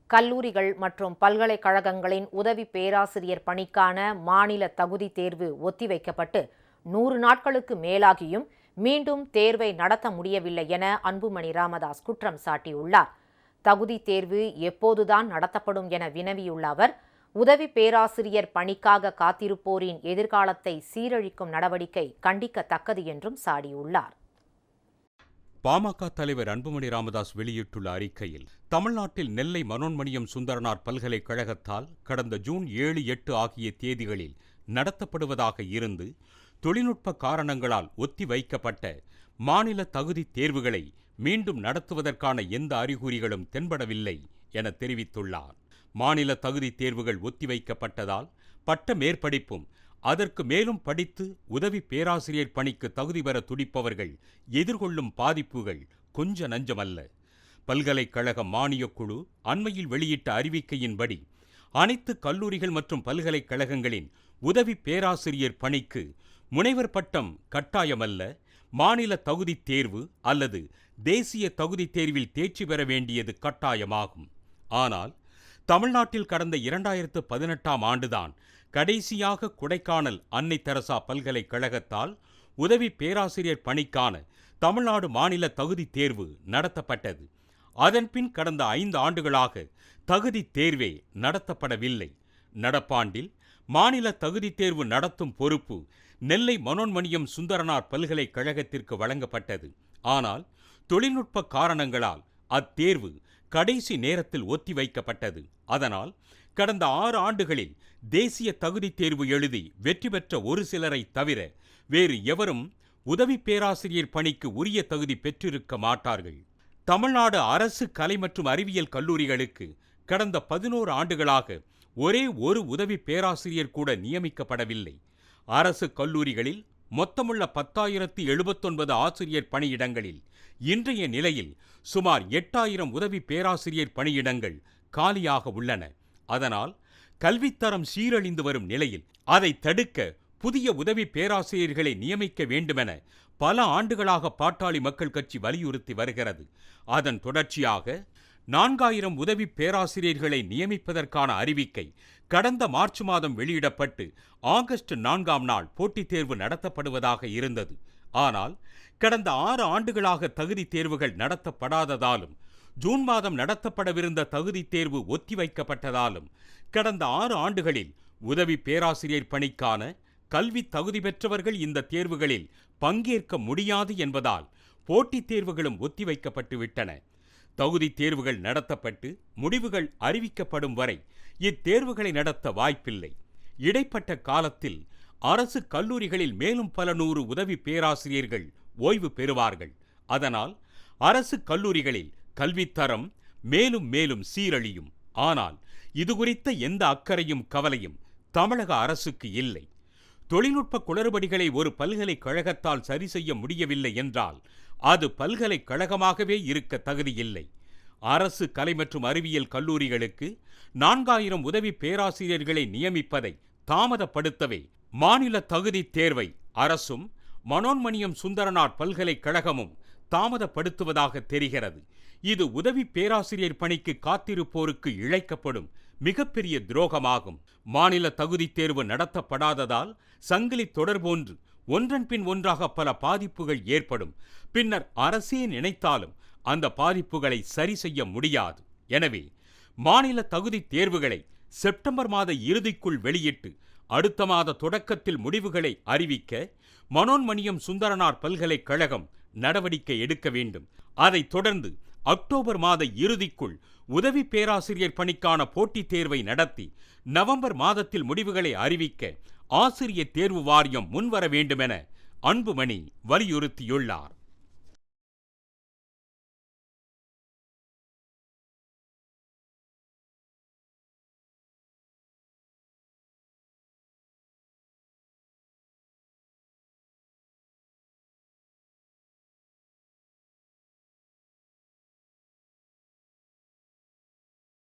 கல்லூரிகள் மற்றும் பல்கலைக்கழகங்களின் உதவி பேராசிரியர் பணிக்கான மாநில தகுதி தேர்வு ஒத்திவைக்கப்பட்டு 100 நாட்களுக்கு மேலாகியும் மீண்டும் தேர்வை நடத்த முடியவில்லை என அன்புமணி ராமதாஸ் குற்றம் சாட்டியுள்ளார். தகுதி தேர்வு எப்போதுதான் நடத்தப்படும் என வினவியுள்ள அவர், உதவி பேராசிரியர் பணிக்காக காத்திருப்போரின் எதிர்காலத்தை சீரழிக்கும் நடவடிக்கை கண்டிக்கத்தக்கது என்றும் சாடியுள்ளார். பாமக தலைவர் அன்புமணி ராமதாஸ் வெளியிட்டுள்ள அறிக்கையில், தமிழ்நாட்டில் நெல்லை மனோன்மணியம் சுந்தரனார் பல்கலைக்கழகத்தால் கடந்த ஜூன் 7, 8 ஆகிய தேதிகளில் நடத்தப்படுவதாக இருந்து தொழில்நுட்ப காரணங்களால் ஒத்திவைக்கப்பட்ட மாநில தகுதி தேர்வுகளை மீண்டும் நடத்துவதற்கான எந்த அறிகுறிகளும் தென்படவில்லை என தெரிவித்துள்ளார். மாநில தகுதி தேர்வுகள் ஒத்திவைக்கப்பட்டதால் பட்ட மேற்படிப்பும் அதற்கு மேலும் படித்து உதவி பேராசிரியர் பணிக்கு தகுதி பெற துடிப்பவர்கள் எதிர்கொள்ளும் பாதிப்புகள் கொஞ்ச நஞ்சமல்ல. பல்கலைக்கழக மானியக்குழு அண்மையில் வெளியிட்ட அறிவிக்கையின்படி, அனைத்து கல்லூரிகள் மற்றும் பல்கலைக்கழகங்களின் உதவி பேராசிரியர் பணிக்கு முனைவர் பட்டம் கட்டாயமல்ல, மாநில தகுதி தேர்வு அல்லது தேசிய தகுதி தேர்வில் தேர்ச்சி பெற வேண்டியது கட்டாயமாகும். ஆனால் தமிழ்நாட்டில் கடந்த 2018ஆம் ஆண்டுதான் கடைசியாக கொடைக்கானல் அன்னை தெரசா பல்கலைக்கழகத்தால் உதவி பேராசிரியர் பணிக்கான தமிழ்நாடு மாநில தகுதி தேர்வு நடத்தப்பட்டது. அதன்பின் கடந்த 5 ஆண்டுகளாக தகுதி தேர்வே நடத்தப்படவில்லை. நடப்பாண்டில் மாநில தகுதி தேர்வு நடத்தும் பொறுப்பு நெல்லை மனோன்மணியம் சுந்தரனார் பல்கலைக்கழகத்திற்கு வழங்கப்பட்டது. ஆனால் தொழில்நுட்ப காரணங்களால் அத்தேர்வு கடைசி நேரத்தில் ஒத்திவைக்கப்பட்டது. அதனால் கடந்த 6 ஆண்டுகளில் தேசிய தகுதி தேர்வு எழுதி வெற்றி பெற்ற ஒரு சிலரை தவிர வேறு எவரும் உதவி பேராசிரியர் பணிக்கு உரிய தகுதி பெற்றிருக்க மாட்டார்கள். தமிழ்நாடு அரசு கலை மற்றும் அறிவியல் கல்லூரிகளுக்கு கடந்த 11 ஆண்டுகளாக ஒரே ஒரு உதவி பேராசிரியர் கூட நியமிக்கப்படவில்லை. அரசு கல்லூரிகளில் மொத்தமுள்ள 10,079 ஆசிரியர் பணியிடங்களில் இன்றைய நிலையில் சுமார் 8,000 உதவி பேராசிரியர் பணியிடங்கள் காலியாக உள்ளன. அதனால் கல்வித்தரம் சீரழிந்து வரும் நிலையில் அதை தடுக்க புதிய உதவி பேராசிரியர்களை நியமிக்க வேண்டுமென பல ஆண்டுகளாக பாட்டாளி மக்கள் கட்சி வலியுறுத்தி வருகிறது. அதன் தொடர்ச்சியாக 4,000 உதவி பேராசிரியர்களை நியமிப்பதற்கான அறிவிக்கை கடந்த மார்ச் மாதம் வெளியிடப்பட்டு ஆகஸ்ட் 4ஆம் நாள் போட்டித் தேர்வு நடத்தப்படுவதாக இருந்தது. ஆனால் கடந்த 6 ஆண்டுகளாக தகுதி தேர்வுகள் நடத்தப்படாததாலும் ஜூன் மாதம் நடத்தப்படவிருந்த தகுதி தேர்வு ஒத்திவைக்கப்பட்டதாலும் கடந்த 6 ஆண்டுகளில் உதவி பேராசிரியர் பணிக்கான கல்வி தகுதி பெற்றவர்கள் இந்த தேர்வுகளில் பங்கேற்க முடியாது என்பதால் போட்டித் தேர்வுகளும் ஒத்திவைக்கப்பட்டு விட்டன. தகுதி தேர்வுகள் நடத்தப்பட்டு முடிவுகள் அறிவிக்கப்படும் வரை இத்தேர்வுகளை நடத்த வாய்ப்பில்லை. இடைப்பட்ட காலத்தில் அரசு கல்லூரிகளில் மேலும் பல 100 உதவி பேராசிரியர்கள் ஓய்வு பெறுவார்கள். அதனால் அரசு கல்லூரிகளில் கல்வித்தரம் மேலும் மேலும் சீரழியும். ஆனால் இதுகுறித்த எந்த அக்கறையும் கவலையும் தமிழக அரசுக்கு இல்லை. தொழில்நுட்ப குளறுபடிகளை ஒரு பல்கலைக்கழகத்தால் சரி செய்ய முடியவில்லை என்றால் அது பல்கலைக்கழகமாகவே இருக்க தகுதியில்லை. அரசு கலை மற்றும் அறிவியல் கல்லூரிகளுக்கு 4,000 உதவி பேராசிரியர்களை நியமிப்பதை தாமதப்படுத்தவே மாநில தகுதி தேர்வை அரசும் மனோன்மணியம் சுந்தரனார் பல்கலைக்கழகமும் தாமதப்படுத்துவதாக தெரிகிறது. இது உதவி பேராசிரியர் பணிக்கு காத்திருப்போருக்கு இழைக்கப்படும் மிகப்பெரிய துரோகமாகும். மாநில தகுதி தேர்வு நடத்தப்படாததால் சங்கிலி தொடர் போன்று ஒன்றன் பின் ஒன்றாக பல பாதிப்புகள் ஏற்படும். பின்னர் அரசே நினைத்தாலும் அந்த பாதிப்புகளை சரி செய்ய முடியாது. எனவே மாநில தகுதி தேர்வுகளை செப்டம்பர் மாத இறுதிக்குள் வெளியிட்டு அடுத்த மாத தொடக்கத்தில் முடிவுகளை அறிவிக்க மனோன்மணியம் சுந்தரனார் பல்கலைக்கழகம் நடவடிக்கை எடுக்க வேண்டும். அதைத் தொடர்ந்து அக்டோபர் மாத இறுதிக்குள் உதவி பேராசிரியர் பணிக்கான போட்டித் தேர்வை நடத்தி நவம்பர் மாதத்தில் முடிவுகளை அறிவிக்க ஆசிரியர் தேர்வு வாரியம் முன்வர வேண்டுமென அன்புமணி வலியுறுத்தியுள்ளார்.